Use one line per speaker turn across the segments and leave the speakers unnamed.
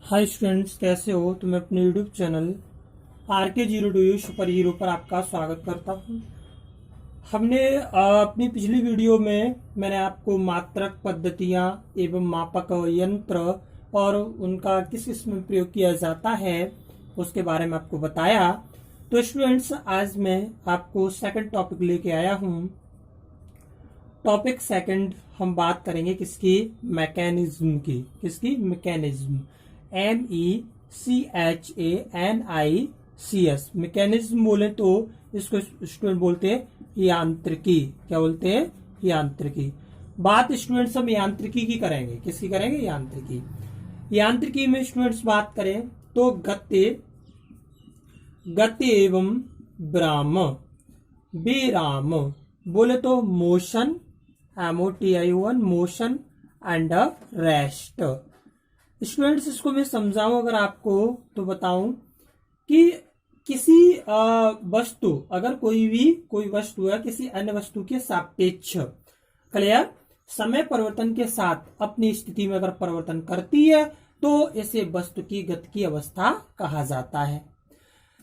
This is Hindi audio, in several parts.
हाय स्टूडेंट्स, कैसे हो? तो मैं अपने YouTube channel RK02U super hero पर आपका स्वागत करता हूं। हमने अपनी पिछली वीडियो में मैंने आपको मात्रक पद्धतियां एवं मापक यंत्र और उनका किस किस में प्रयोग किया जाता है उसके बारे में आपको बताया। तो स्टूडेंट्स, आज मैं आपको सेकंड टॉपिक लेके आया हूं। टॉपिक सेकंड हम बात करेंगे किसकी? मैकेनिज्म की। किसकी? मैकेनिज्म। MECHANICS। मैकेनिज्म बोले तो इसको स्टूडेंट बोलते हैं यांत्रिकी। क्या बोलते हैं? यांत्रिकी। बात स्टूडेंट्स हम यांत्रिकी की करेंगे। किसकी करेंगे? यांत्रिकी। यांत्रिकी में स्टूडेंट्स बात करें तो गति गति एवं विराम। विराम बोले तो motion, MOTION, motion and rest. Students, इसको मैं समझाऊं अगर आपको तो बताऊं कि किसी वस्तु, अगर कोई वस्तु है किसी अन्य वस्तु के सापेक्ष, क्लियर, समय परिवर्तन के साथ अपनी स्थिति में अगर परिवर्तन करती है तो इसे वस्तु की गति की अवस्था कहा जाता है।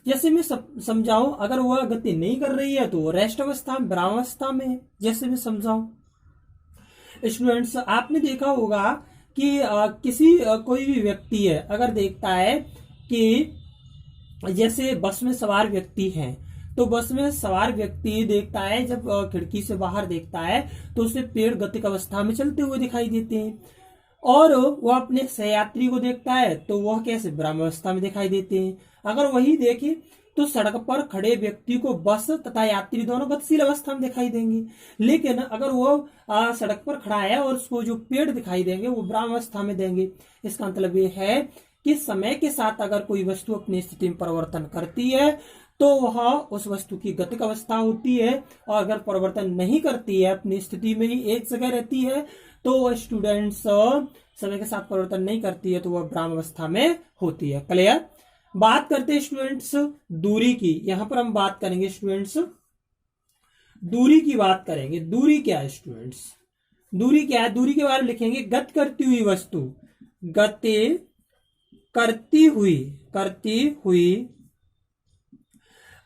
जैसे मैं समझाऊं, अगर वह गति नहीं कर रही है तो वो रेस्ट अवस्था में, विराम अवस्था में है। जैसे मैं समझाऊं स्टूडेंट्स, आपने देखा होगा कि कोई भी व्यक्ति है, अगर देखता है कि जैसे बस में सवार व्यक्ति हैं, तो बस में सवार व्यक्ति देखता है, जब खिड़की से बाहर देखता है तो उसे पेड़ गतिक अवस्था में चलते हुए दिखाई देते हैं, और वह अपने सहयात्री को देखता है तो वह कैसे? विराम अवस्था में दिखाई देते हैं। अगर वही देखे तो सड़क पर खड़े व्यक्ति को बस तथा यात्री दोनों गतिशील अवस्था में दिखाई देंगे, लेकिन अगर वो सड़क पर खड़ा है और उसको जो पेड़ दिखाई देंगे वो विराम अवस्था में देंगे। इसका मतलब ये है कि समय के साथ अगर कोई वस्तु अपनी स्थिति में परिवर्तन करती है तो वह उस वस्तु की गतिक अवस्था होती है, और अगर परिवर्तन नहीं करती है, अपनी स्थिति में ही एक जगह रहती है, तो स्टूडेंट्स समय के साथ परिवर्तन नहीं करती है तो वह विराम अवस्था में होती है। क्लियर? बात करते हैं स्टूडेंट्स दूरी की। यहां पर हम बात करेंगे स्टूडेंट्स दूरी की बात करेंगे। दूरी क्या है स्टूडेंट्स? दूरी क्या है? दूरी के बारे में लिखेंगे गति करती हुई वस्तु। गति करती हुई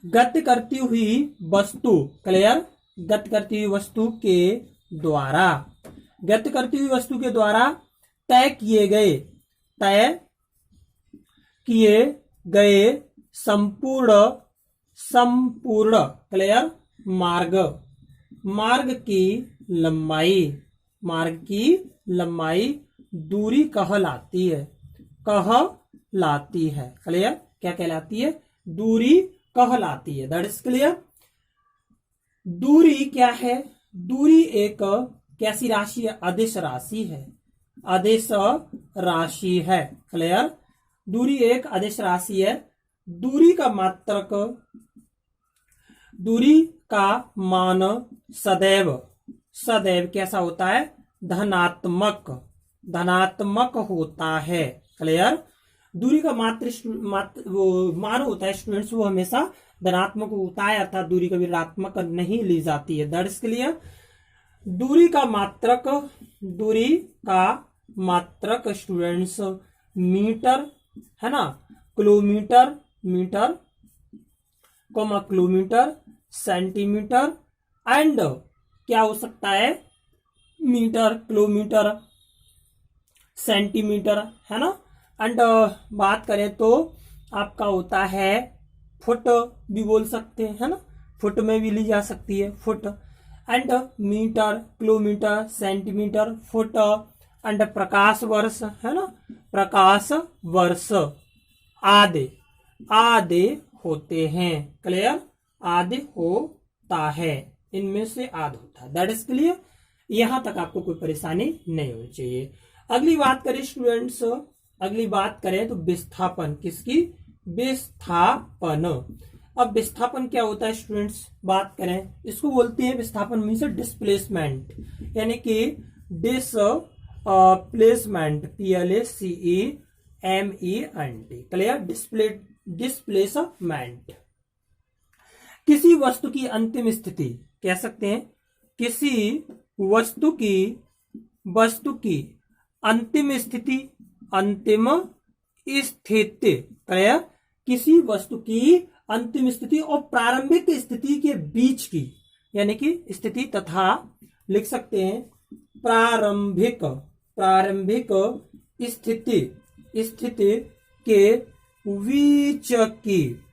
गति करती हुई वस्तु। क्लियर? गति करती हुई वस्तु के द्वारा, गति करती हुई वस्तु के द्वारा तय किए गए संपूर्ण क्लियर मार्ग की लंबाई दूरी कहलाती है। क्लियर? क्या कहलाती है? दूरी कहलाती है। That is clear. दूरी क्या है? दूरी एक कैसी राशि है? अदिश राशि है। अदिश राशि है। क्लियर? दूरी एक अदिश राशि है। दूरी का मात्रक, दूरी का मान सदैव कैसा होता है? धनात्मक होता है। क्लियर? दूरी का वो मान होता है स्टूडेंट्स, वो हमेशा धनात्मक होता है, अर्थात दूरी कभी ऋणात्मक नहीं ली जाती है। That is clear. दूरी का मात्रक स्टूडेंट्स मीटर है ना, किलोमीटर, किलोमीटर, सेंटीमीटर एंड क्या हो सकता है? मीटर, किलोमीटर, सेंटीमीटर, है ना। एंड बात करें तो आपका होता है फुट भी बोल सकते हैं, है ना, फुट में भी ली जा सकती है, foot. And metre, kilometre, centimetre, foot and प्रकाश वर्ष, है ना, प्रकाश वर्ष आदि होते हैं। क्लियर? आदि होता है, इनमें से आदि होता है। That is clear. यहां तक आपको कोई परेशानी नहीं होनी चाहिए। अगली बात करें स्टूडेंट्स, तो विस्थापन। किसकी? विस्थापन। अब विस्थापन क्या होता है स्टूडेंट्स? बात करें, इसको बोलते हैं विस्थापन मीन्स डिस्प्लेसमेंट, यानी कि प्लेसमेंट, PLACEMENT। क्लियर? डिस्प्लेसमेंट किसी वस्तु की अंतिम स्थिति, कह सकते हैं किसी वस्तु की अंतिम स्थिति, क्लियर, किसी वस्तु की अंतिम स्थिति और प्रारंभिक स्थिति के बीच की, यानी कि स्थिति तथा लिख सकते हैं प्रारंभिक स्थिति के बीच की,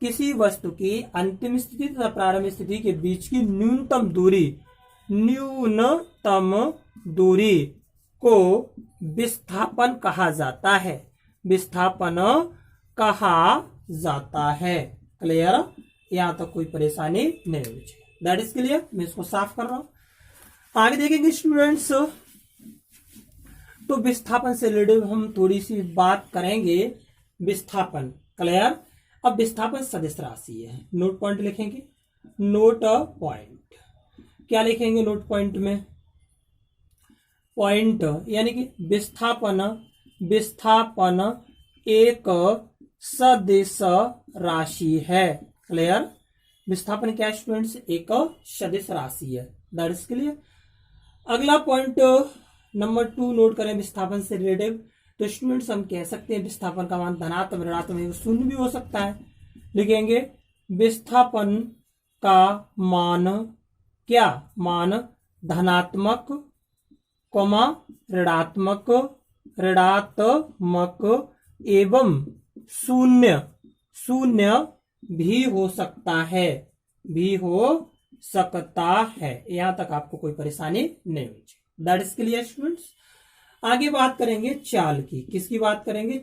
किसी वस्तु की अंतिम स्थिति तथा प्रारंभिक स्थिति के बीच की न्यूनतम दूरी को विस्थापन कहा जाता है। विस्थापन कहा जाता है। क्लियर, यहां तक कोई परेशानी नहीं होनी चाहिए। That is clear. मैं इसको साफ कर रहा हूं। आगे देखेंगे स्टूडेंट्स, तो विस्थापन से रिलेटेड हम थोड़ी सी बात करेंगे। विस्थापन, क्लियर। अब विस्थापन सदिश राशि है। नोट पॉइंट लिखेंगे। नोट पॉइंट क्या लिखेंगे? नोट पॉइंट में पॉइंट यानी कि विस्थापन एक सदिश राशि है। क्लियर, विस्थापन क्या स्टूडेंट्स? एक सदिश राशि है। That is clear. अगला पॉइंट नंबर 2 नोट करें विस्थापन से रिलेटेड। तो स्टूडेंट्स हम कह सकते हैं विस्थापन का मान धनात्मक, ऋणात्मक, शून्य भी हो सकता है। लिखेंगे विस्थापन का मान क्या? मान धनात्मक, ऋणात्मक एवं शून्य भी हो सकता है। यहां तक आपको कोई परेशानी नहीं होनी चाहिए। That is clear students. आगे बात करेंगे चाल की। किसकी बात करेंगे?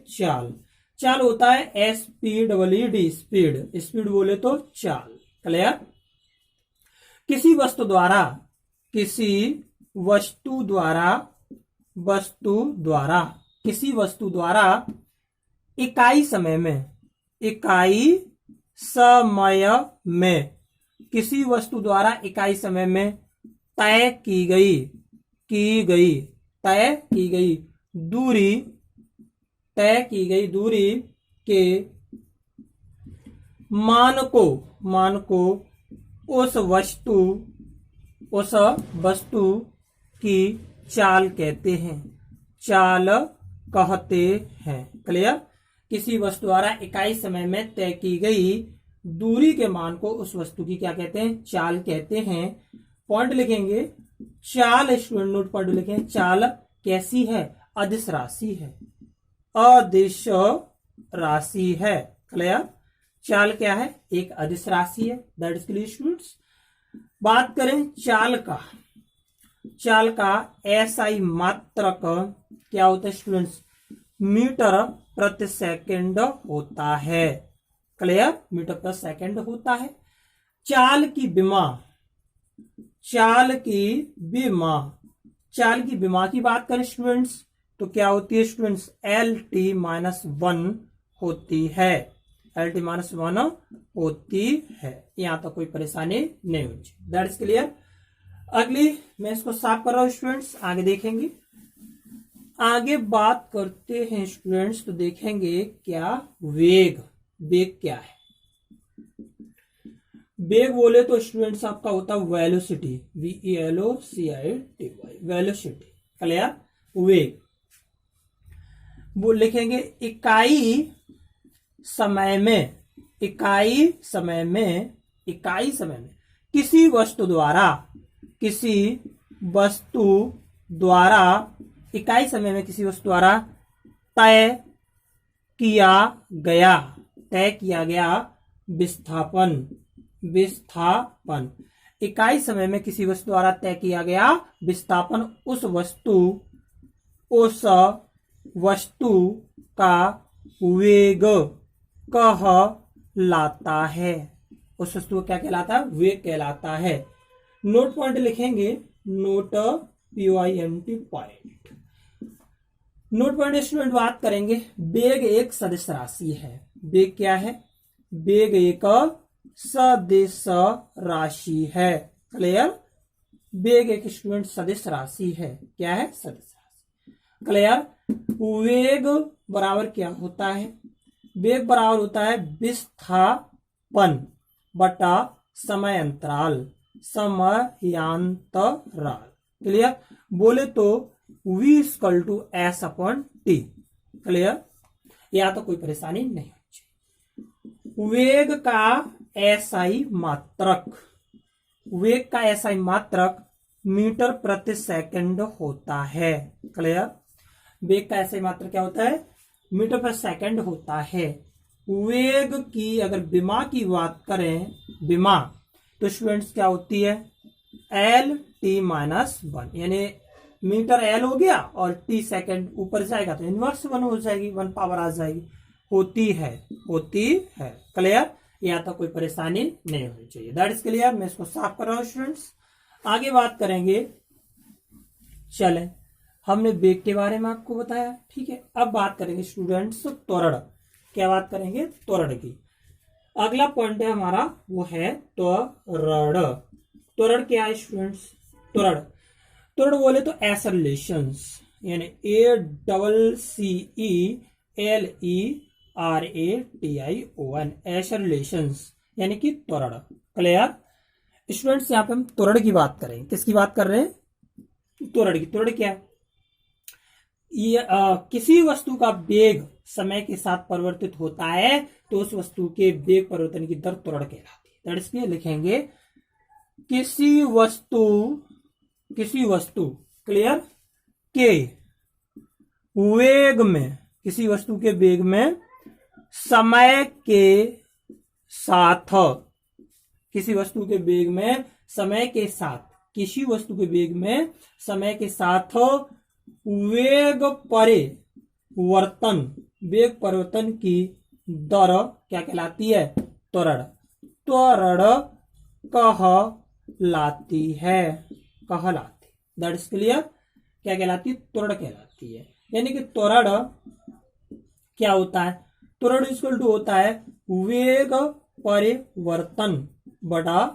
चाल होता है SPEED, स्पीड बोले तो चाल। क्लियर, किसी वस्तु द्वारा इकाई समय में किसी वस्तु द्वारा इकाई समय में तय की गई दूरी के मान को उस वस्तु की चाल कहते हैं। क्लियर, किसी वस्तु द्वारा इकाई समय में तय की गई दूरी के मान को उस वस्तु की क्या कहते हैं? चाल कहते हैं। पॉइंट लिखेंगे चाल। स्टूडेंट नोट पॉइंट लिखें। चाल कैसी है? अदिश राशि है। क्लियर, चाल क्या है? एक अदिश राशि है। That is clear students. बात करें चाल का SI मात्रक क्या होता है स्टूडेंट्स? मीटर प्रति सेकंड होता है। क्लियर, मीटर प्रति सेकंड होता है। चाल की विमा की बात करें स्टूडेंट्स तो क्या होती है स्टूडेंट्स? LT-1 होती है। यहां तक कोई परेशानी नहीं होगी। That is clear. अगली मैं इसको साफ कर रहा हूं स्टूडेंट्स। आगे देखेंगे। आगे बात करते हैं स्टूडेंट्स तो देखेंगे क्या? वेग क्या है? वेग बोले तो स्टूडेंट्स आपका होता है वेलोसिटी, VELOCITY, वेलोसिटी। क्लियर, वेग वो लिखेंगे इकाई समय में किसी वस्तु द्वारा इकाई समय में किसी वस्तु द्वारा तय किया गया विस्थापन। इकाई समय में किसी वस्तु द्वारा तय किया गया विस्थापन उस वस्तु का वेग कहलाता है। उस वस्तु को क्या कहलाता है? वेग कहलाता है। नोट पॉइंट लिखेंगे। Note POINT point. Note point student बात करेंगे। वेग एक सदिश राशि है। वेग क्या है? वेग एक सदिश राशि है। क्लियर, वेग एक स्टूडेंट सदिश राशि है। क्या है? सदिश राशि। क्लियर, वेग बराबर क्या होता है? वेग बराबर होता है विस्थापन बटा समयांतराल। क्लियर, बोले तो V = S/T। क्लियर, या तो कोई परेशानी नहीं होनी चाहिए। वेग का एसआई मात्रक, वेग का एसआई मात्रक मीटर प्रति सेकंड होता है। क्लियर? वेग का एसआई मात्रक क्या होता है? मीटर प्रति सेकंड होता है। वेग की अगर विमा की बात करें, विमा, तो स्टूडेंट्स क्या होती है? एल टी माइनस वन, यानी मीटर एल हो गया और टी सेकंड ऊपर जाएगा तो इनवर्स वन हो जाएगी, वन पावर आ जाएगी। होती है, होती है। क्लियर? या तो कोई परेशानी नहीं होनी चाहिए। That is clear. मैं इसको साफ कर रहा हूं स्टूडेंट्स। आगे बात करेंगे, चलें, हमने वेग के बारे में आपको बताया, ठीक है। अब बात करेंगे स्टूडेंट्स त्वरण। क्या बात करेंगे? त्वरण की। अगला पॉइंट है हमारा, वो है त्वरण। त्वरण क्या है स्टूडेंट्स? त्वरण, त्वरण बोले तो एक्सेलरेशंस, यानी ACCELERATION, एक्सेलरेशंस यानी कि त्वरण। क्लियर? स्टूडेंट्स यहाँ पे हम त्वरण की बात करें। किसकी बात कर रहे हैं? त्वरण की। त्वरण क्या है? ये किसी वस्तु का वेग समय के साथ परिवर्तित होता है तो उस वस्तु के वेग परिवर्तन की दर त्वरण कहलाती है। दैट इज, लिखेंगे किसी वस्तु क्लियर के वेग में, किसी वस्तु के वेग में समय के साथ, किसी वस्तु के वेग में समय के साथ, किसी वस्तु के वेग में समय के साथ वेग परिवर्तन, वेग परिवर्तन की दर क्या कहलाती है? त्वरण। त्वरण कहलाती है, कहलाती। That is clear. क्या कहलाती है? त्वरण कहलाती है। यानी कि त्वरण क्या होता है? त्वरण इक्वल टू होता है वेग परिवर्तन बटा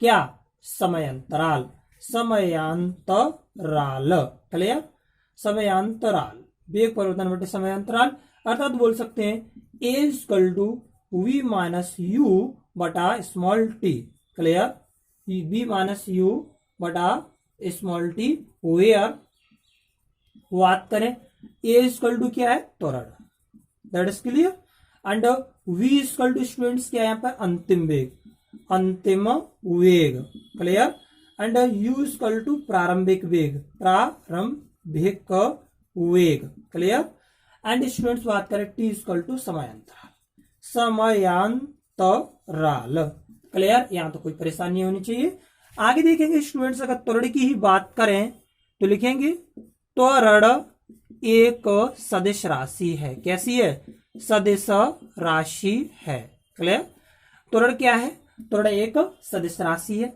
क्या? समयांतराल, समयांतराल। क्लियर? समयांतराल, वेग परिवर्तन बटे समयांतराल, अर्थात बोल सकते हैं A equal to V minus U बटा small T. Clear? B minus U बटा स्मॉल टी, वेयर बात करें ए इक्वल टू क्या है? त्वरण। That is clear. And V equal to students क्या है यहाँ पर? अंतिम वेग, अंतिम वेग। Clear? And U equal to प्रारंभिक वेग, प्रारंभिक वेग। क्लियर? एंड स्टूडेंट्स बात करें टी इक्वल टू समयांतराल, समयांतराल। क्लियर? यहां तो कोई परेशानी नहीं होनी चाहिए। आगे देखेंगे स्टूडेंट्स, अगर त्वरण की ही बात करें तो लिखेंगे त्वरण एक सदिश राशि है। कैसी है? सदिश राशि है। क्लियर? त्वरण क्या है? त्वरण एक सदिश राशि है।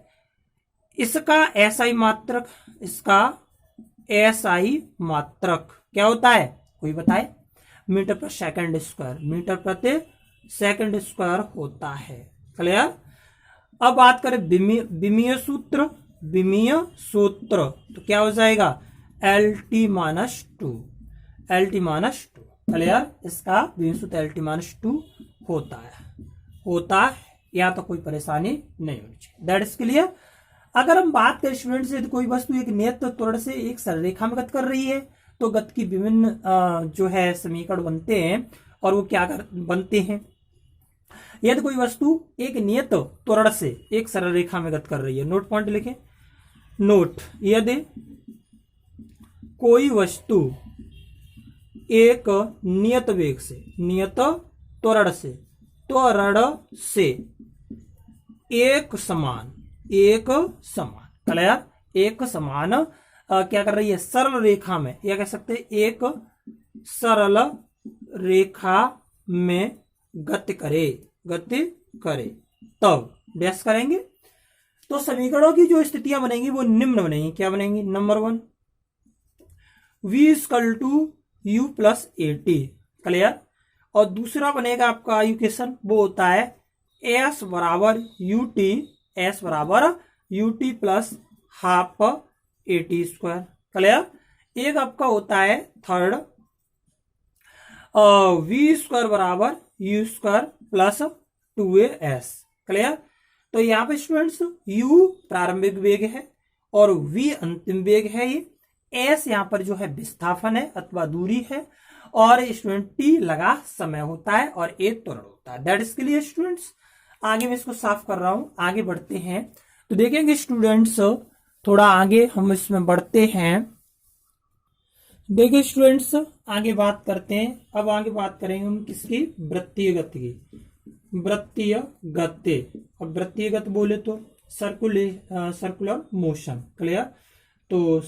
इसका एसआई मात्रक, इसका एसआई मात्रक क्या होता है? कोई बताए? मीटर पर सेकंड स्क्वायर, मीटर प्रति सेकंड स्क्वायर होता है। क्लियर? अब बात करें विमीय सूत्र, विमीय सूत्र तो क्या हो जाएगा? LT minus two, LT minus two. Clear? इसका विमीय सूत्र LT माइनस टू होता है, होता है। या तो कोई परेशानी नहीं होनी चाहिए। That is clear. अगर हम बात करें स्टूडेंट से, तो कोई वस्तु एक नियत त्वरण से एक सरलरेखा में गति कर रही है तो गति की विभिन्न जो है समीकरण बनते हैं, और वो क्या बनते हैं? यदि कोई वस्तु एक नियत त्वरण से एक सरल रेखा में गति कर रही है, नोट पॉइंट लिखें, नोट, यदि कोई वस्तु एक नियत वेग से, नियत त्वरण से, त्वरण से एक समान, एक समान, क्लियर? एक समान क्या कर रही है? सरल रेखा में, या कह सकते हैं एक सरल रेखा में गति करे, गति करे, तब डैश करेंगे तो समीकरणों की जो स्थितियां बनेंगी वो निम्न बनेंगी। क्या बनेंगी? Number one, v equal to u plus AT। Clear? और दूसरा बनेगा आपका इक्वेशन, वो होता है S बराबर UT, S बराबर UT plus half AT square. Clear? एक आपका होता है थर्ड, v स्क्वायर बराबर you square plus 2AS। Clear? तो यहाँ पे स्टूडेंट्स u प्रारंभिक वेग है और v अंतिम वेग है। ये s यहाँ पर जो है विस्थापन है अथवा दूरी है, और स्टूडेंट टी लगा समय होता है और ए त्वरण होता है। That is clear students. आगे मैं इसको साफ कर रहा हूं, आगे बढ़ते हैं। तो देखेंगे स्टूडेंट्स, थोड़ा आगे हम इसमें बढ़ते हैं। देखिए स्टूडेंट्स, आगे बात करते हैं। अब आगे बात करेंगे हम किसकी, वृत्तीय गति की। वृत्तीय गति, अब वृत्तीय गति बोले तो सर्कुलर मोशन, क्लियर। तो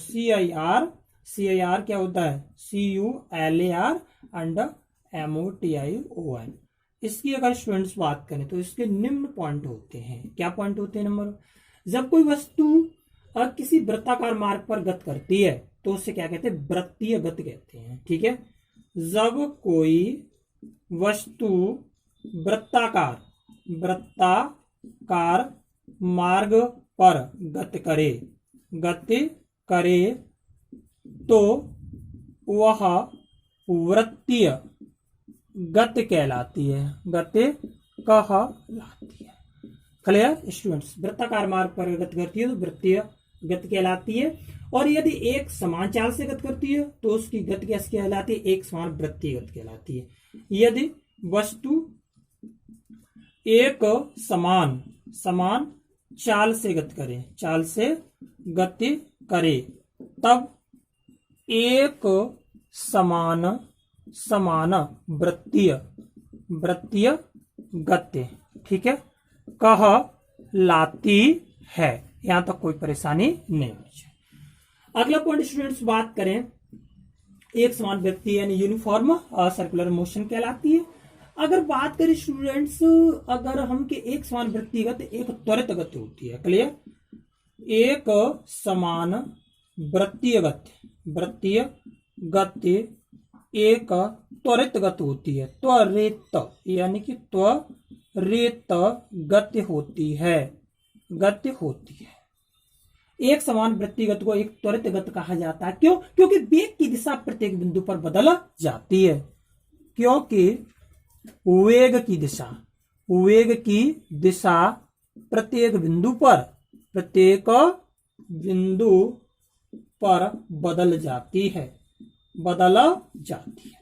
CIR क्या होता है, CULAR एंड MOTION। इसकी अगर स्टूडेंट्स बात करें तो इसके निम्न पॉइंट होते हैं। क्या पॉइंट होते हैं? नंबर, जब कोई वस्तु किसी वृत्ताकार मार्ग पर गति करती है तो उससे क्या कहते हैं, वृत्तीय गति कहते हैं। ठीक है, जब कोई वस्तु वृत्ताकार मार्ग पर गति करे तो वह वृत्तीय गति कहलाती है। क्लियर स्टूडेंट्स, वृत्ताकार मार्ग पर गति करती है तो वृत्तीय गति कहलाती है। और यदि एक समान चाल से गति करती है तो उसकी गति कैसे कहलाती है, एक समान वृत्तीय गति कहलाती है। यदि वस्तु एक समान चाल से गति करे तब एक समान वृत्तीय गति, ठीक है, कहलाती है। यहां तक कोई परेशानी नहीं होनी चाहिए। अगला पॉइंट स्टूडेंट्स बात करें, एक समान वृत्तीय यानी यूनिफॉर्म सर्कुलर मोशन कहलाती है। अगर बात करें स्टूडेंट्स, अगर हम के एक समान वृत्तीय गति एक त्वरित गति होती है, क्लियर। एक समान वृत्तीय गति एक त्वरित गति होती है, त्वरित यानी कि त्वरित गति होती है। एक समान वृत्तीय गति को एक त्वरित गति कहा जाता है। क्यों? क्योंकि वेग की दिशा प्रत्येक बिंदु पर बदल जाती है। क्योंकि वेग की दिशा प्रत्येक बिंदु पर बदल जाती है।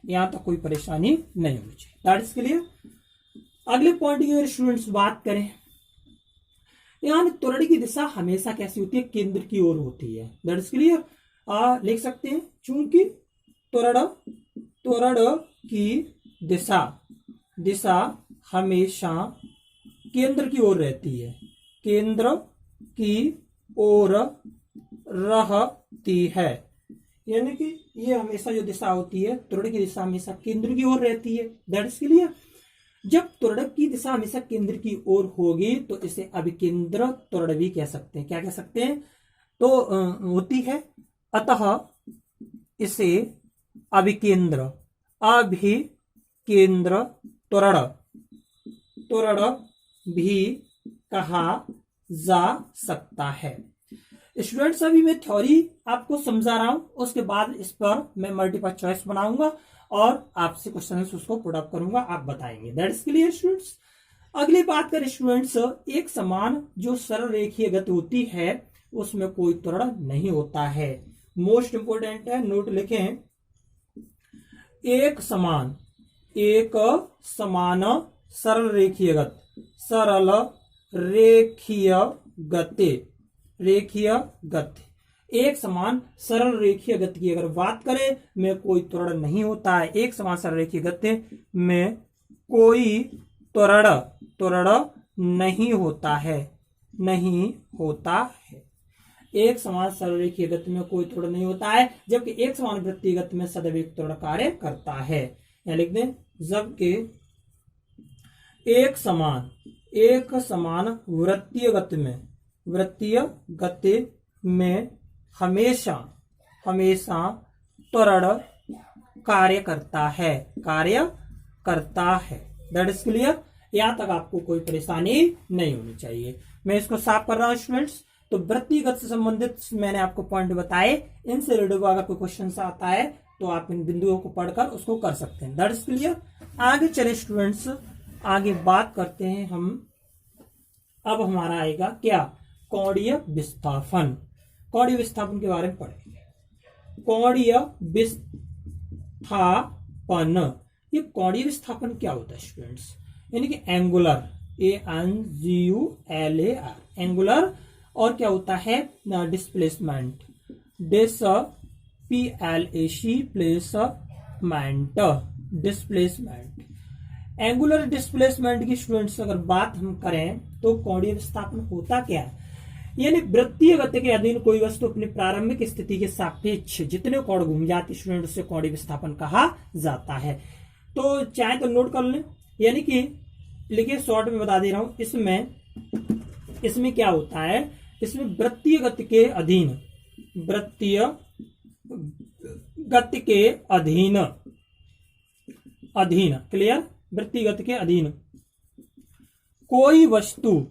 यहां तक कोई परेशानी नहीं होनी चाहिए। That is clear. अगले पॉइंट की स्टूडेंट्स बात करें, यानी त्वरण की दिशा हमेशा कैसी होती है, केंद्र की ओर होती है। That is clear. लिख सकते हैं, चूंकि त्वरण की दिशा हमेशा केंद्र की ओर रहती है, यानी कि ये हमेशा जो दिशा होती है, त्वरण की दिशा हमेशा केंद्र की ओर रहती है। That is clear. जब त्वरण की दिशा हमेशा केंद्र की ओर होगी तो इसे अभिकेंद्र त्वरण भी कह सकते हैं। क्या कह सकते हैं? तो होती है, अतः इसे अभिकेंद्र त्वरण भी कहा जा सकता है। स्टूडेंट्स, अभी मैं थ्योरी आपको समझा रहा हूं, उसके बाद इस पर मैं मल्टीपल चॉइस बनाऊंगा और आपसे क्वेश्चन उसको पुट अप करूंगा, आप बताएंगे। That is clear students. अगली बात करें स्टूडेंट्स, एक समान जो सरल रेखीय गति होती है उसमें कोई त्वरण नहीं होता है। मोस्ट इंपोर्टेंट है, नोट लिखें। एक समान सरल रेखीय गति एक समान सरल रेखीय गति की अगर बात करें में कोई त्वरण नहीं होता है। एक समान सरल रेखीय गति में कोई त्वरण नहीं होता है। एक समान सरल रेखीय गति में कोई त्वरण नहीं होता है, जबकि एक समान वृत्तीय गति में सदैव एक त्वरण कार्य करता है। या लिख दें, जबकि एक समान वृत्तीय गति में हमेशा त्वरण कार्य करता है। That is clear. यहां तक आपको कोई परेशानी नहीं होनी चाहिए। मैं इसको साफ कर रहा हूं स्टूडेंट्स। तो वृत्तीय गति से संबंधित मैंने आपको पॉइंट बताए, इनसे रिलेटेड अगर कोई क्वेश्चन आता है तो आप इन बिंदुओं को पढ़कर उसको कर सकते हैं। That is clear. आगे चले स्टूडेंट्स, आगे बात करते हैं हम। अब हमारा आएगा क्या, कोणीय विस्थापन के बारे में पढ़ेंगे। कोणीय विस्थापन पन, ये कोणीय विस्थापन क्या होता है स्टूडेंट्स? यानी कि एंगुलर, ANGULAR, एंगुलर, और क्या होता है displacement, placement, displacement. Angular displacement की स्टूडेंट्स अगर बात हम करें तो कोणीय विस्थापन होता क्या है? यानी वृत्तीय गति के अधीन कोई वस्तु अपनी प्रारंभिक स्थिति के सापेक्ष जितने कोण घूम जाती है स्टूडेंट, उससे कोणीय विस्थापन कहा जाता है। तो चाहे तो नोट कर लें, यानी कि लिखिए, शॉर्ट में बता दे रहा हूं, इसमें क्या होता है, इसमें वृत्तीय गति के अधीन, वृत्तीय गति के अधीन, क्लियर, वृत्तीय गति के अधीन कोई वस्तु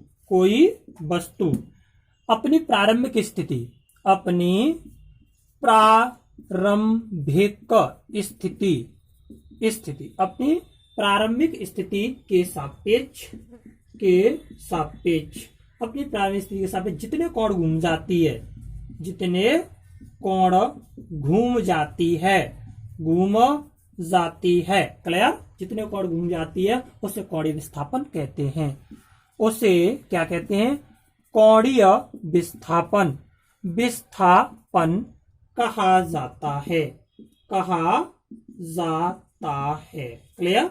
अपनी प्रारंभिक स्थिति, अपनी प्रारंभिक स्थिति, अपनी प्रारंभिक स्थिति के सापेक्ष, अपनी प्रारंभिक स्थिति के सापेक्ष जितने कोण घूम जाती है, क्लियर, जितने कोण घूम जाती है उसे कोणीय विस्थापन कहते हैं। उसे क्या कहते हैं? कोणीय विस्थापन कहा जाता है, क्लियर,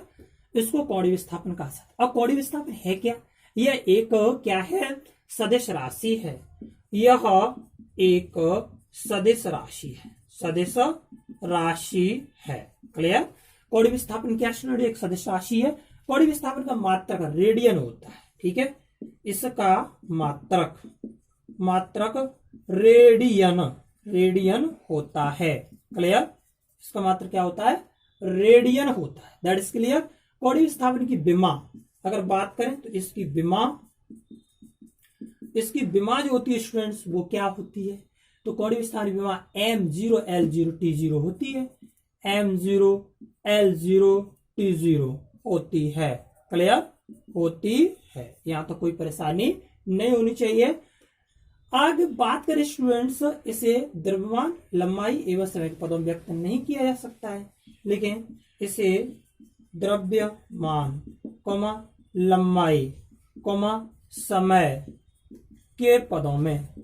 इसको कोणीय विस्थापन कहा जाता है। अब कोणीय विस्थापन है क्या? यह एक क्या है? सदिश राशि है। यह एक सदिश राशि है, क्लियर। कोणीय विस्थापन क्या स्टूडेंट? एक सदिश राशि है। कोणीय विस्थापन का मात्रक रेडियन होता है, ठीक है, इसका मात्रक रेडियन होता है, क्लियर, इसका मात्रक क्या होता है? रेडियन होता है, दैट इज क्लियर। कोणीय विस्थापन की विमा अगर बात करें तो इसकी विमा जो होती है स्टूडेंट्स, वो क्या होती है? तो कोणीय विस्थापन की विमा M0L0T0 होती है, M0L0T0 होती है, क्लियर, होती है। यहां तो कोई परेशानी नहीं होनी चाहिए। आगे बात करें स्टूडेंट्स, इसे द्रव्यमान, लंबाई एवं समय के पदों में व्यक्त नहीं किया जा सकता है, लेकिन इसे द्रव्यमान, लंबाई, समय के पदों में व्यक्त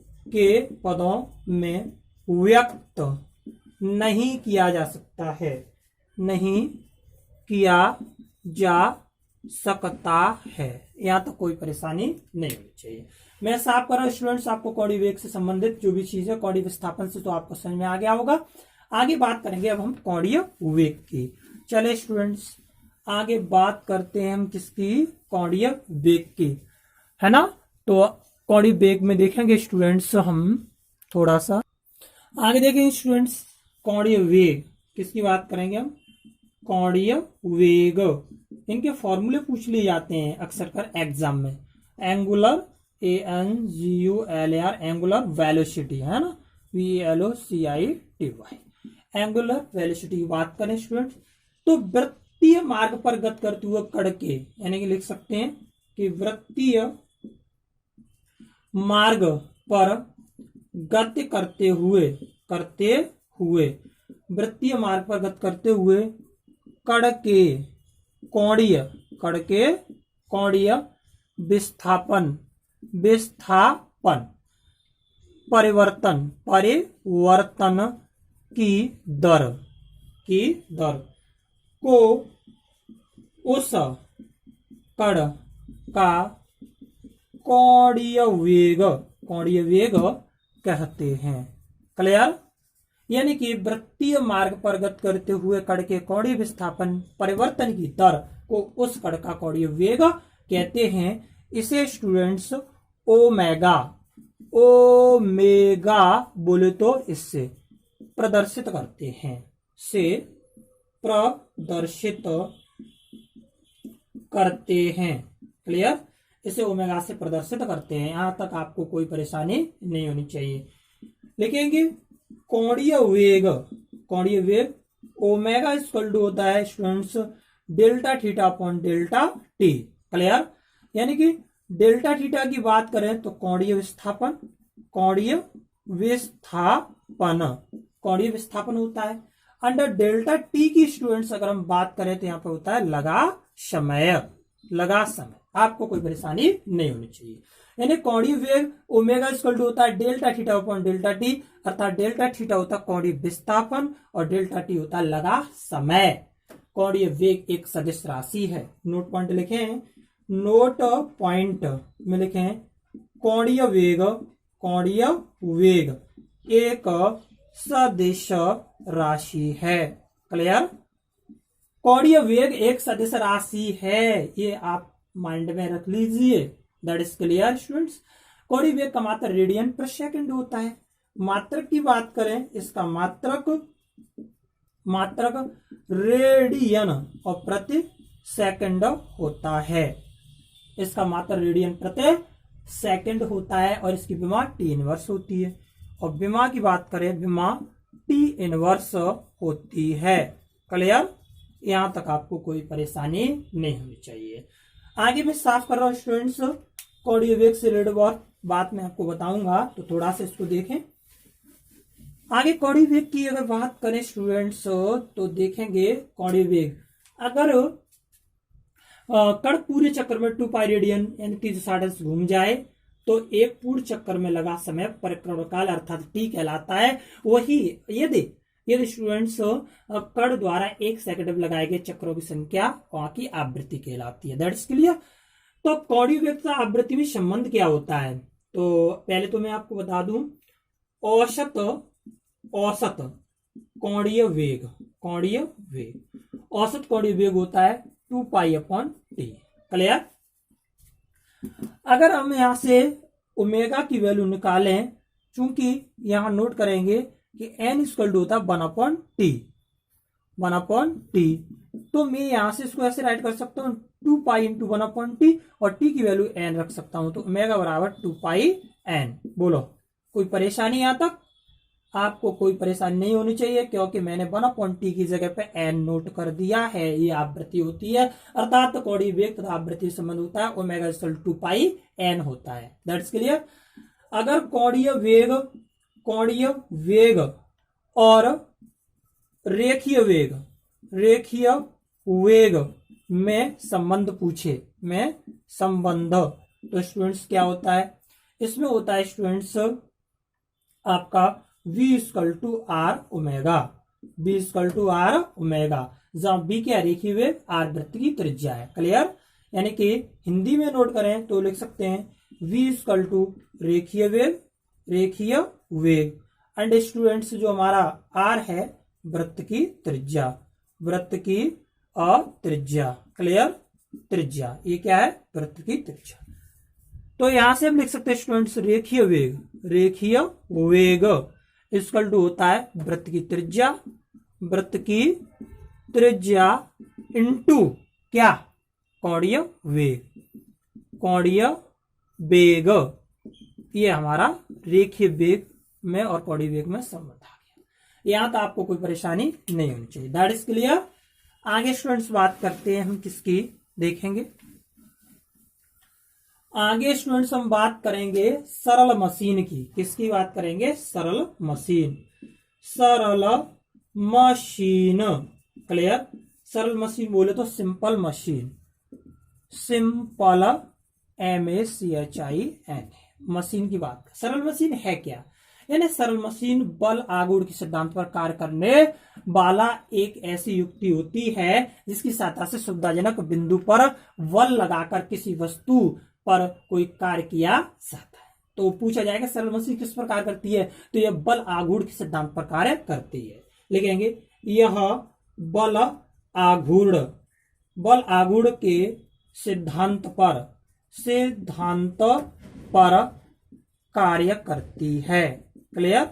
नहीं किया जा सकता है, यहां तो कोई परेशानी नहीं होनी चाहिए। मैं साफ कर रहा हूं स्टूडेंट्स, आपको कोणीय वेग से संबंधित जो भी चीज है कोणीय विस्थापन से तो आपको समझ में आ गया होगा। आगे बात करेंगे अब हम कोणीय वेग की। चले स्टूडेंट्स, आगे बात करते हैं हम किसकी? कोणीय वेग की, है ना। तो कोणीय वेग में देखेंगे स्टूडेंट्स हम थोड़ा सा आगे देखेंगे स्टूडेंट्स, कोणीय वेग किसकी बात करेंगे हम? कोणीय वेग, इनके फॉर्मूले पूछ लिए जाते हैं अक्सर कर एग्जाम में। एंगुलर, ANGULAR, एंगुलर वेलोसिटी, है ना, VELOCITY, एंगुलर वेलोसिटी की बात करें स्टूडेंट, तो वृत्तीय मार्ग पर गति करते हुए कण के, यानी कि लिख सकते हैं कि वृत्तीय मार्ग पर गति करते हुए वृत्तीय मार्ग पर गति करते हुए कण के कोणीय विस्थापन परिवर्तन की दर को उस कण का कोणीय वेग कहते हैं, क्लियर। यानी कि वृत्तीय मार्ग पर गति करते हुए कण के कोणीय विस्थापन परिवर्तन की दर को उस कण का कोणीय वेग कहते हैं। इसे स्टूडेंट्स ओमेगा बोले तो इससे प्रदर्शित करते हैं, क्लियर, इसे ओमेगा से प्रदर्शित करते हैं। यहां तक आपको कोई परेशानी नहीं होनी चाहिए। लिखेंगे कोणीय वेग ओमेगा इक्वल टू होता है students delta theta upon delta T, clear. यानी कि डेल्टा थीटा की बात करें तो कोणीय विस्थापन होता है, अंडर डेल्टा टी की स्टूडेंट्स अगर हम बात करें तो यहाँ पे होता है लगा समय, लगा समय। आपको कोई परेशानी नहीं होनी चाहिए। यानी कोणीय वेग ओमेगा इक्वल टू होता है delta theta upon delta T, अर्थात डेल्टा थीटा होता है कोणीय विस्थापन और डेल्टा टी होता है लगा समय। कोणीय वेग एक सदिश राशि है। नोट पॉइंट लिखें, नोट पॉइंट में लिखें कोणीय वेग, कोणीय वेग एक सदिश राशि है। क्लियर? कोणीय वेग एक सदिश राशि है, ये आप माइंड में रख लीजिए। That is clear students. कोणीय वेग का मात्रक रेडियन पर सेकंड होता है। मात्रक की बात करें, इसका मात्रक रेडियन और प्रति सेकंड होता है। इसका मात्रक रेडियन प्रति सेकंड होता है और इसकी विमा टी इनवर्स होती है। और विमा की बात करें, विमा टी इनवर्स होती है। क्लियर? यहां तक आपको कोई परेशानी नहीं होनी चाहिए। आगे मैं साफ कर रहा हूं स्टूडेंट्स, कोणीय वेग से रिलेटेड बात मैं आपको बताऊंगा, तो थोड़ा सा इसको देखें। आगे कोणीय वेग की अगर बात करें स्टूडेंट्स तो देखेंगे कोणीय वेग अगर कण पूरे चक्कर में 2 पाई रेडियन यानी 360 से घूम जाए तो एक पूर्ण चक्कर में लगा समय परिक्रमा काल अर्थात टी कहलाता है। वही यदि स्टूडेंट्स कण द्वारा 1 सेकंड में लगाए गए चक्रों की संख्या वहां की आवृत्ति कहलाती है। That's clear. तो कोणीय वेग का आवृत्ति में संबंध क्या होता है? तो पहले तो मैं आपको बता दूं, औसत कोणीय वेग, औसत कोणीय वेग होता है 2 पाई अपॉन टी। क्लियर? अगर हम यहां से ओमेगा की वैल्यू निकालें, चूंकि यहां नोट करेंगे कि n इक्वल टू होता है 1 अपॉन टी, तो मैं यहां से इसको ऐसे राइट कर सकता हूं 2 पाई इंटू 1 अपॉन टी और टी की वैल्यू n रख सकता हूं, तो ओमेगा बराबर 2 पाई n। बोलो कोई परेशानी यहां तक? आपको कोई परेशानी नहीं होनी चाहिए क्योंकि मैंने 1 अपॉन टी की जगह पे n नोट कर दिया है। ये आवृत्ति होती है, अर्थात कोणीय वेग तथा आवृत्ति संबंध होता है omega equal to 2 pi n होता है। That's clear. अगर कोणीय वेग और रेखीय वेग में संबंध पूछे, तो स्टूडेंट्स क्या होता है? इसमें होता है स्टूडेंट्स आपका v equal to r omega, जहां b क्या रेखीय वेग, r वृत्त की त्रिज्या है। क्लियर? यानी कि हिंदी में नोट करें तो लिख सकते हैं v इक्वल टू रेखीय वेग एंड स्टूडेंट्स जो हमारा r है वृत्त की त्रिज्या, क्लियर? त्रिज्या, ये क्या है? वृत्त की त्रिज्या। तो यहां से हम लिख सकते हैं स्टूडेंट्स रेखीय वेग इक्वल टू होता है वृत्त की त्रिज्या इंटू क्या? कोणीय वेग। ये हमारा रेखीय वेग में और कोणीय वेग में संबंध आ गया। यहां तो आपको कोई परेशानी नहीं होनी चाहिए। That is clear. आगे स्टूडेंट्स बात करते हैं हम किसकी, देखेंगे आगे स्टूडेंट्स हम बात करेंगे सरल मशीन की। किसकी बात करेंगे? सरल मशीन। क्लियर? सरल मशीन बोले तो सिंपल मशीन, MACHIN मशीन की बात। सरल मशीन है क्या? यानी सरल मशीन बल आघूर्ण के सिद्धांत पर कार्य करने वाला एक ऐसी युक्ति होती है जिसकी सहायता से सुविधाजनक बिंदु पर बल लगाकर किसी वस्तु पर कोई कार्य किया जाता है। तो पूछा जाएगा सरल मशीन किस पर कार्य करती है, तो यह बल आघूर्ण के सिद्धांत पर कार्य करती है। लिखेंगे यह बल आघूर्ण के सिद्धांत पर कार्य करती है। क्लियर?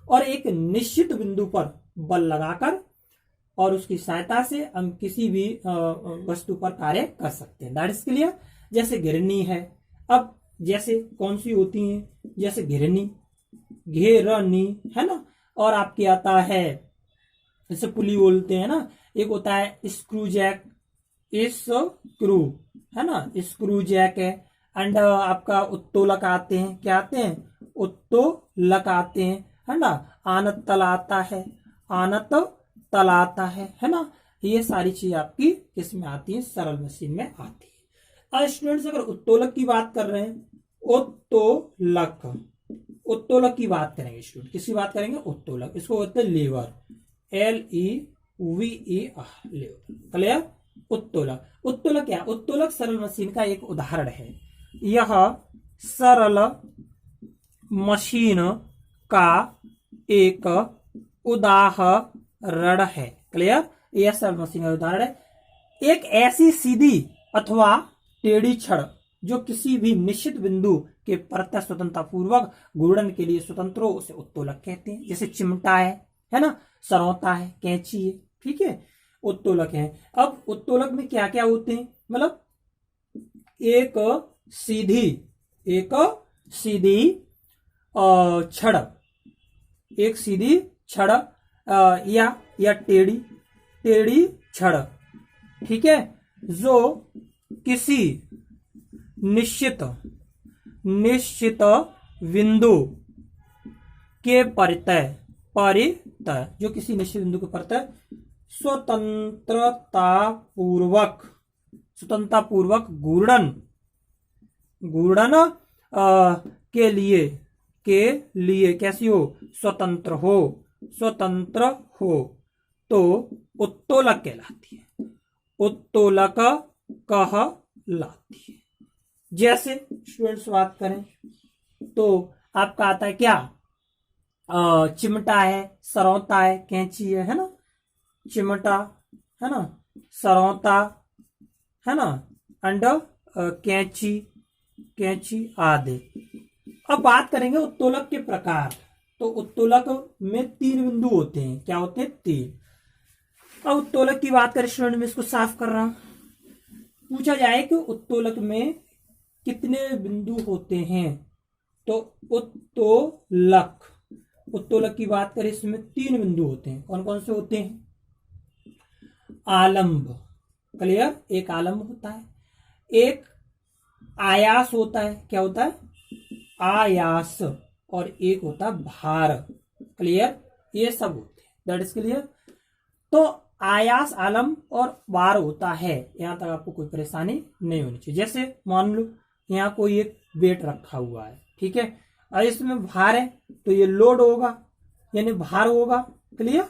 और एक निश्चित बिंदु पर बल लगाकर और उसकी सहायता से हम किसी भी वस्तु पर कार्य कर सकते हैं। That is clear. जैसे घिरनी है, अब जैसे कौन सी होती है, जैसे घेरनी है ना, और आपके आता है जैसे पुली बोलते हैं ना, एक होता है स्क्रू जैक, है ना, स्क्रू जैक है। एंड आपका उत्तोलक आते हैं, क्या आते हैं? उत्तोलक आते हैं, है ना। आनत तल आता है, आनत तल आता है ना। ये सारी चीज आपकी किस में आती है, सरल मशीन में आती है। अब स्टूडेंट्स अगर उत्तोलक की बात कर रहे हैं, उत्तोलक, उत्तोलक की बात करेंगे स्टूडेंट, किसकी बात करेंगे, उत्तोलक। इसको बोलते हैं लीवर, LEVER, लीवर, क्लियर। उत्तोलक, उत्तोलक क्या, उत्तोलक सरल मशीन का एक उदाहरण है। यह सरल मशीन का एक उदाहरण है, क्लियर। यह सरल मशीन का उदाहरण है। एक ऐसी सीधी अथवा टेढ़ी छड़ जो किसी भी निश्चित बिंदु के प्रत्यय स्वतंत्रता पूर्वक घूर्णन के लिए स्वतंत्र हो, उसे उत्तोलक कहते हैं। जैसे चिमटा है ना, सरौता है, कैंची है, ठीक है, उत्तोलक है। अब उत्तोलक में क्या क्या होते हैं, मतलब एक सीधी छड़, एक सीधी छड़ या टेढ़ी छड़, ठीक है, जो किसी निश्चित बिंदु के परितय, जो किसी निश्चित बिंदु के परितय स्वतंत्रता पूर्वक घूर्णन के लिए कैसी हो, स्वतंत्र हो तो उत्तोलक कहलाती है, उत्तोलक कहलाती है। जैसे स्टूडेंट्स बात करें तो आपका आता है क्या, चिमटा है, सरौता है, कैंची है ना, चिमटा है ना, सरौता है ना, एंड कैंची आदि। अब बात करेंगे उत्तोलक के प्रकार। तो उत्तोलक में 3 बिंदु होते हैं, क्या होते हैं, 3। अब उत्तोलक की बात करें स्टूडेंट, में इसको साफ कर रहा हूं। पूछा जाए कि उत्तोलक में कितने बिंदु होते हैं, तो उत्तोलक की बात करें, इसमें 3 बिंदु होते हैं। कौन कौन से होते हैं, आलंब, क्लियर, एक आलंब होता है, एक आयास होता है, क्या होता है, आयास, और एक होता है भार, क्लियर, ये सब होते हैं, दैट इज क्लियर। तो आयास, आलंब और भार होता है, यहां तक आपको कोई परेशानी नहीं होनी चाहिए। जैसे मान लो यहाँ कोई एक वेट रखा हुआ है, ठीक है, और इसमें भार है तो ये लोड होगा, यानी भार होगा, क्लियर।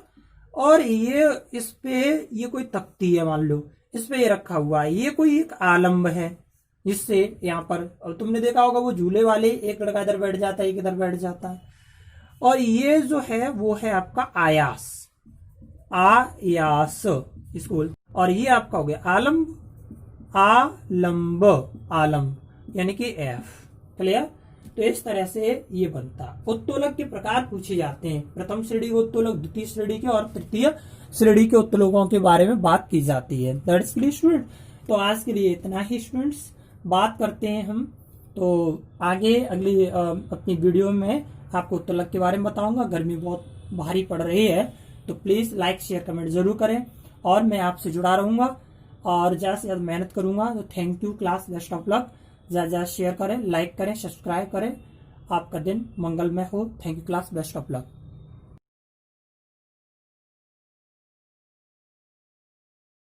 और ये इस पे ये कोई तख्ती है, मान लो इस पे ये रखा हुआ है, ये कोई एक आलंब है, जिससे यहाँ पर, और तुमने देखा होगा वो झूले वाले, एक लड़का इधर बैठ जाता है, एक इधर बैठ जाता है, और ये जो है वो है आपका आयास, इसको, और ये आपका हो गया आलंब, आलंब यानी कि F, क्लियर। तो इस तरह से ये बनता। उत्तोलक के प्रकार पूछे जाते हैं, प्रथम श्रेणी के उत्तोलक, द्वितीय श्रेणी के और तृतीय श्रेणी के उत्तोलकों के बारे में बात की जाती है, दैट्स क्लियर स्टूडेंट। तो आज के लिए इतना ही स्टूडेंट्स, बात करते हैं हम तो आगे अगली अपनी वीडियो में आपको उत्तोलक के बारे में बताऊंगा। गर्मी बहुत भारी पड़ रही है, तो प्लीज लाइक शेयर कमेंट जरूर करें, और मैं आपसे जुड़ा रहूंगा और ज्यादा से ज्यादा मेहनत करूंगा। तो thank you class, best of luck. ज्यादा ज्यादा शेयर करें, लाइक करें, सब्सक्राइब करें। आपका दिन मंगलमय हो। Thank you class, best of luck.